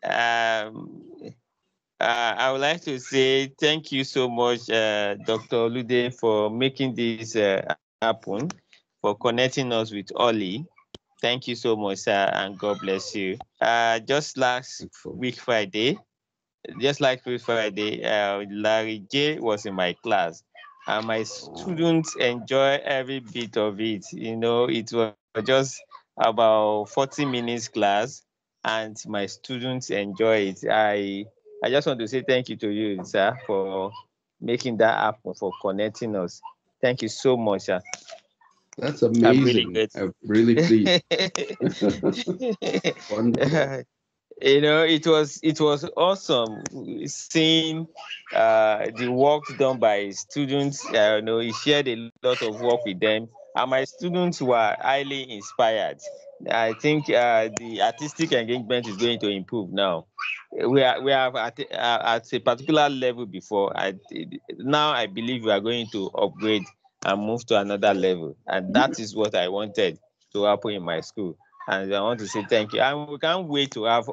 Um, I would like to say thank you so much, Dr. Olude, for making this happen, for connecting us with Ollie. Thank you so much, sir, and God bless you. Just last Thankful. week Friday, just like this Friday, Larry J was in my class, and my students enjoy every bit of it. You know, it was just about 40 minutes class, and my students enjoy it. I just want to say thank you to you, sir, for making that happen, for connecting us. Thank you so much, sir. That's I'm really amazing. grateful. I'm really pleased. Wonderful. You know, it was awesome seeing the work done by students. You know, he shared a lot of work with them, and my students were highly inspired. I think the artistic engagement is going to improve now. We are at a particular level before. Now I believe we are going to upgrade and move to another level, and that is what I wanted to happen in my school. And I want to say thank you. And we can't wait to have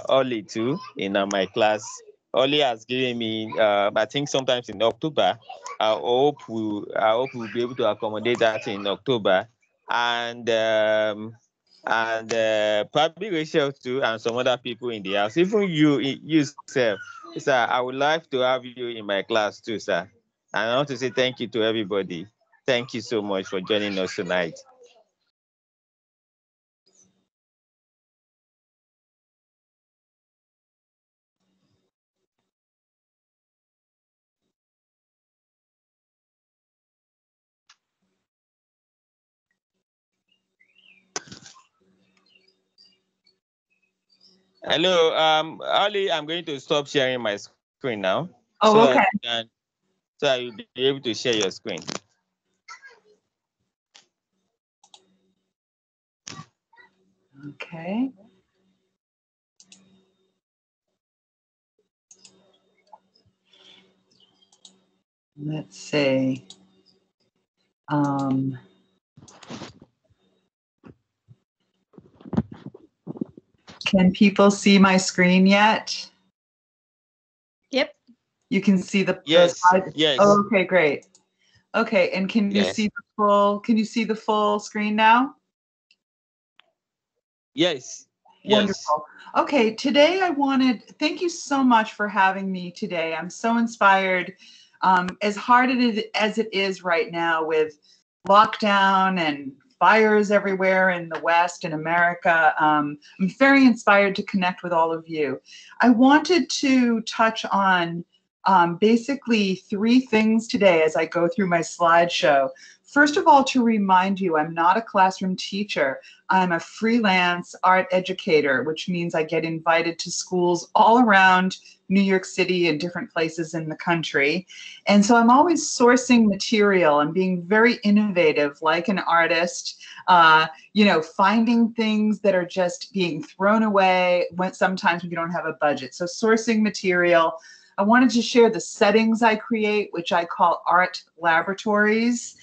Ollie too in my class. Ollie has given me, I think, sometimes in October. I hope we'll be able to accommodate that in October, and probably Rachel too, and some other people in the house. Even you yourself, sir. I would like to have you in my class too, sir. And I want to say thank you to everybody. Thank you so much for joining us tonight. Hello, Ali, I'm going to stop sharing my screen now, so Oh, that okay. you'll be able to share your screen. Okay. Let's see. Um, can people see my screen yet? Yep. You can see the Yes, slide? yes, Oh, okay, great. Okay, and can you yes, see the full screen now? yes, yes. Wonderful. Okay, today thank you so much for having me today. I'm so inspired. As hard as it is right now with lockdown and fires everywhere in the West and America, I'm very inspired to connect with all of you. I wanted to touch on basically three things today as I go through my slideshow. First of all, to remind you, I'm not a classroom teacher. I'm a freelance art educator, which means I get invited to schools all around New York City and different places in the country. And so I'm always sourcing material and being very innovative, like an artist, finding things that are just being thrown away sometimes when you don't have a budget. So sourcing material. I wanted to share the settings I create, which I call art laboratories.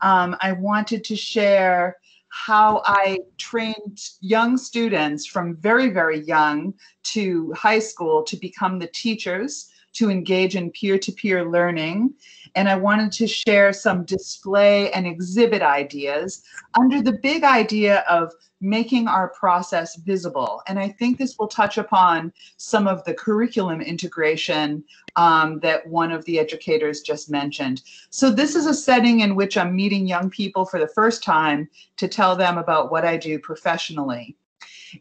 I wanted to share how I trained young students from very, very young to high school to become the teachers, to engage in peer-to-peer learning. And I wanted to share some display and exhibit ideas under the big idea of making our process visible. And I think this will touch upon some of the curriculum integration that one of the educators just mentioned. So this is a setting in which I'm meeting young people for the first time to tell them about what I do professionally.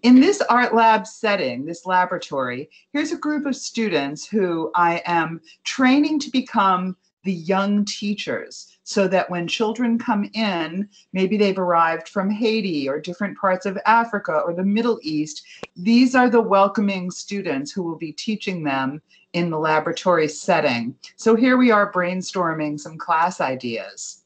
In this art lab setting, this laboratory, here's a group of students who I am training to become the young teachers, so that when children come in, maybe they've arrived from Haiti or different parts of Africa or the Middle East, these are the welcoming students who will be teaching them in the laboratory setting. So here we are brainstorming some class ideas.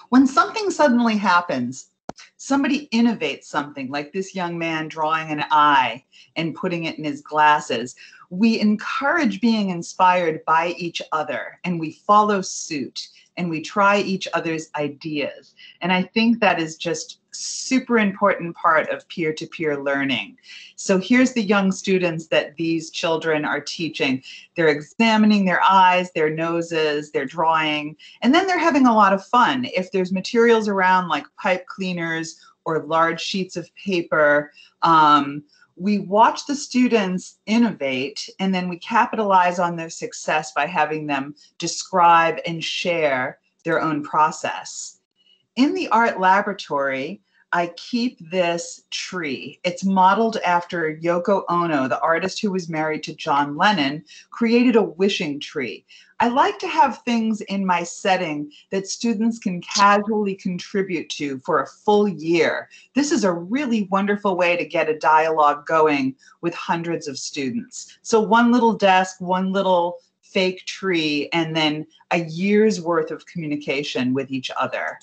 When something suddenly happens, somebody innovates something, like this young man drawing an eye and putting it in his glasses, we encourage being inspired by each other, and we follow suit, and we try each other's ideas. And I think that is just super important part of peer-to-peer learning. So here's the young students that these children are teaching. They're examining their eyes, their noses, they're drawing, and then they're having a lot of fun. If there's materials around like pipe cleaners or large sheets of paper, we watch the students innovate, and then we capitalize on their success by having them describe and share their own process. In the art laboratory, I keep this tree. It's modeled after Yoko Ono, the artist who was married to John Lennon, created a wishing tree. I like to have things in my setting that students can casually contribute to for a full year. This is a really wonderful way to get a dialogue going with hundreds of students. So one little desk, one little fake tree, and then a year's worth of communication with each other.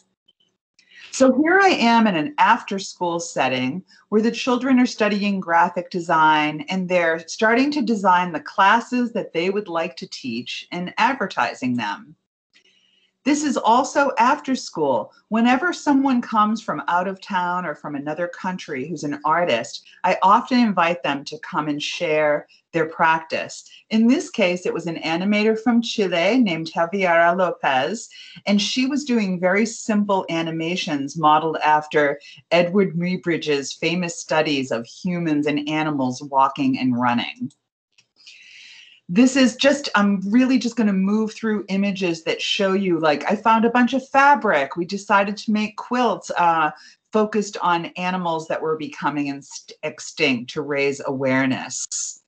So here I am in an after-school setting where the children are studying graphic design, and they're starting to design the classes that they would like to teach and advertising them. This is also after school. Whenever someone comes from out of town or from another country who's an artist, I often invite them to come and share their practice. In this case, it was an animator from Chile named Javiera Lopez, and she was doing very simple animations modeled after Edward Muybridge's famous studies of humans and animals walking and running. This is just, I'm really just going to move through images that show you, like, I found a bunch of fabric. We decided to make quilts focused on animals that were becoming extinct to raise awareness.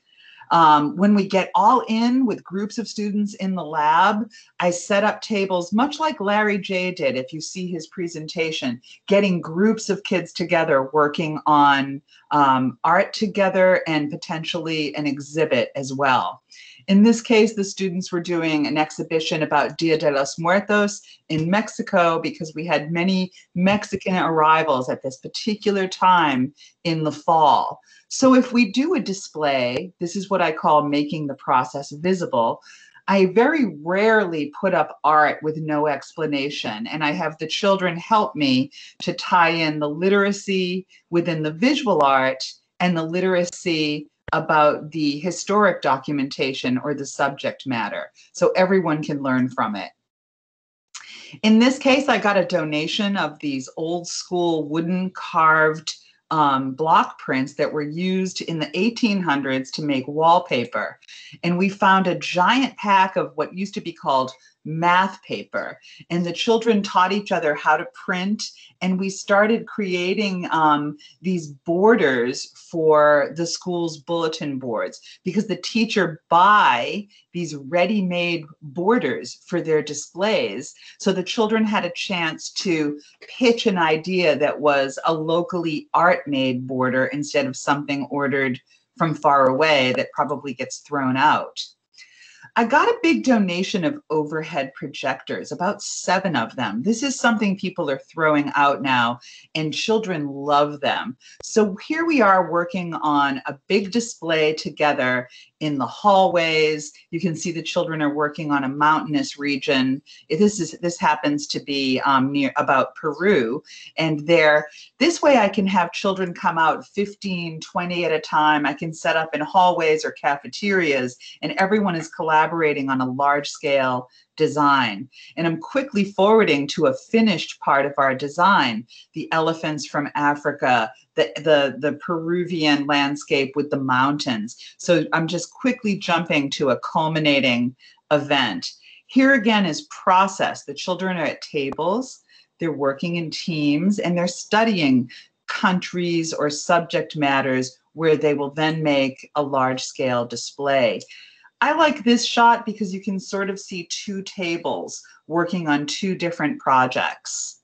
When we get all in with groups of students in the lab, I set up tables much like Larry J did, if you see his presentation, getting groups of kids together working on art together and potentially an exhibit as well. In this case, the students were doing an exhibition about Dia de los Muertos in Mexico because we had many Mexican arrivals at this particular time in the fall. So if we do a display, this is what I call making the process visible. I very rarely put up art with no explanation, and I have the children help me to tie in the literacy within the visual art and the literacy about the historic documentation or the subject matter, so everyone can learn from it. In this case, I got a donation of these old school wooden carved block prints that were used in the 1800s to make wallpaper. And we found a giant pack of what used to be called math paper. And the children taught each other how to print. And we started creating these borders for the school's bulletin boards because the teacher buy these ready-made borders for their displays. So the children had a chance to pitch an idea that was a locally art-made border instead of something ordered from far away that probably gets thrown out. I got a big donation of overhead projectors, about 7 of them. This is something people are throwing out now, and children love them. So here we are working on a big display together in the hallways. You can see the children are working on a mountainous region. This happens to be near about Peru, and this way I can have children come out 15, 20 at a time. I can set up in hallways or cafeterias, and everyone is collaborating on a large scale design. And I'm quickly forwarding to a finished part of our design, the elephants from Africa, the Peruvian landscape with the mountains. So I'm just quickly jumping to a culminating event. Here again is process. The children are at tables, they're working in teams, and they're studying countries or subject matters where they will then make a large scale display. I like this shot because you can sort of see 2 tables working on 2 different projects.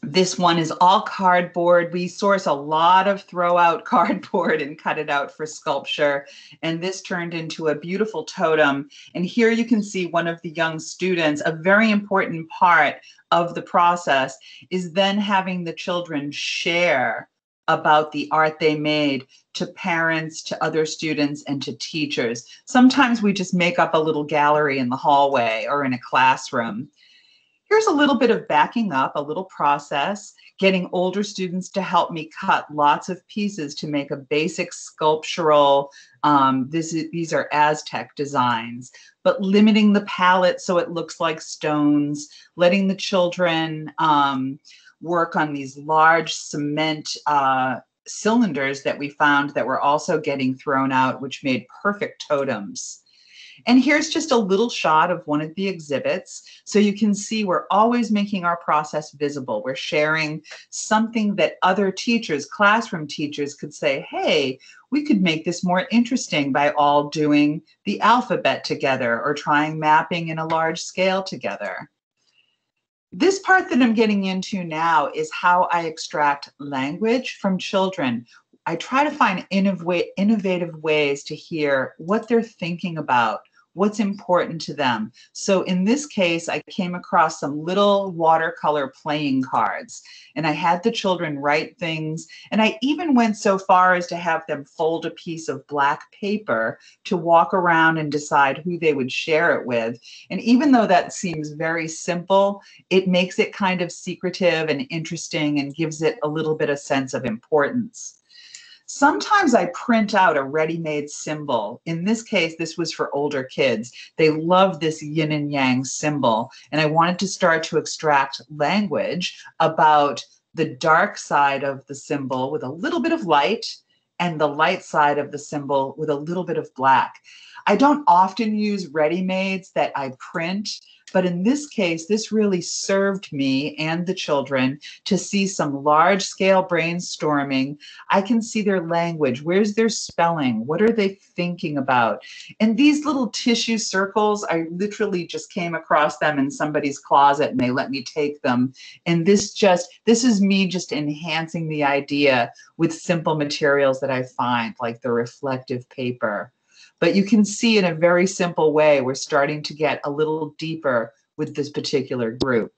This one is all cardboard. We source a lot of throw out cardboard and cut it out for sculpture. And this turned into a beautiful totem. And here you can see one of the young students. A very important part of the process is then having the children share about the art they made to parents, to other students, and to teachers. Sometimes we just make up a little gallery in the hallway or in a classroom. Here's a little bit of backing up, a little process, getting older students to help me cut lots of pieces to make a basic sculptural, these are Aztec designs, but limiting the palette so it looks like stones, letting the children work on these large cement cylinders that we found that were also getting thrown out, which made perfect totems. And here's just a little shot of one of the exhibits. So you can see we're always making our process visible. We're sharing something that other teachers, classroom teachers, could say, hey, we could make this more interesting by all doing the alphabet together or trying mapping in a large scale together. This part that I'm getting into now is how I extract language from children. I try to find innovative ways to hear what they're thinking about, what's important to them. So in this case, I came across some little watercolor playing cards, and I had the children write things, and I even went so far as to have them fold a piece of black paper to walk around and decide who they would share it with. And even though that seems very simple, it makes it kind of secretive and interesting and gives it a little bit of sense of importance. Sometimes I print out a ready-made symbol. In this case, this was for older kids. They love this yin and yang symbol, and I wanted to start to extract language about the dark side of the symbol with a little bit of light and the light side of the symbol with a little bit of black. I don't often use ready-mades that I print, but in this case, this really served me and the children to see some large-scale brainstorming. I can see their language. Where's their spelling? What are they thinking about? And these little tissue circles, I literally just came across them in somebody's closet and they let me take them. And this is me just enhancing the idea with simple materials that I find, like the reflective paper. But you can see in a very simple way, we're starting to get a little deeper with this particular group.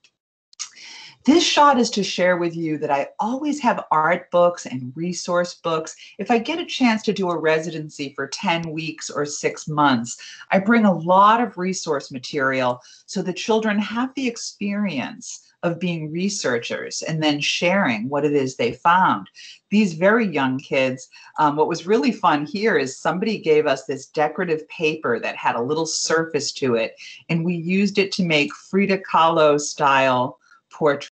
This shot is to share with you that I always have art books and resource books. If I get a chance to do a residency for 10 weeks or 6 months, I bring a lot of resource material so the children have the experience of being researchers and then sharing what it is they found. These very young kids, what was really fun here is somebody gave us this decorative paper that had a little surface to it, and we used it to make Frida Kahlo style portraits.